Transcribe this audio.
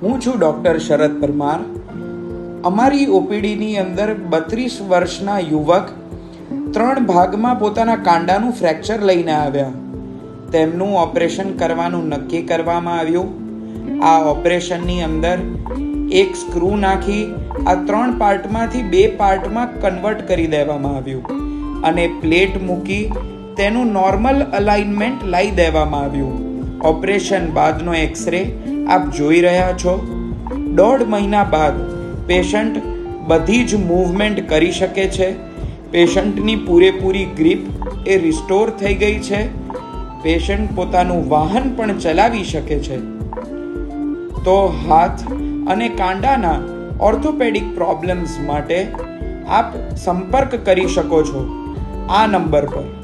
હું છું ડૉક્ટર શરદ પરમાર. અમારી ઓપીડીની અંદર 32 વર્ષના યુવક 3 ભાગમાં પોતાના કાંડાનું ફ્રેક્ચર લઈને આવ્યા. તેમનું ઓપરેશન કરવાનું નક્કી કરવામાં આવ્યું. આ ઓપરેશનની અંદર એક સ્ક્રૂ નાખી આ 3 પાર્ટમાંથી 2 પાર્ટમાં કન્વર્ટ કરી દેવામાં આવ્યું અને પ્લેટ મૂકી તેનું નોર્મલ અલાઇનમેન્ટ લાવી દેવામાં આવ્યું. ઓપરેશન બાદનો એક્સરે આપ જોઈ રહ્યા છો. 1.5 મહિના બાદ પેશન્ટ બધી જ મૂવમેન્ટ કરી શકે છે. પેશન્ટની પૂરેપૂરી ગ્રીપ એ રિસ્ટોર થઈ ગઈ છે. પેશન્ટ પોતાનું વાહન પણ ચલાવી શકે છે. તો હાથ અને કાંડાના ઓર્થોપેડિક પ્રોબ્લેમ્સ માટે આપ સંપર્ક કરી શકો છો આ નંબર પર.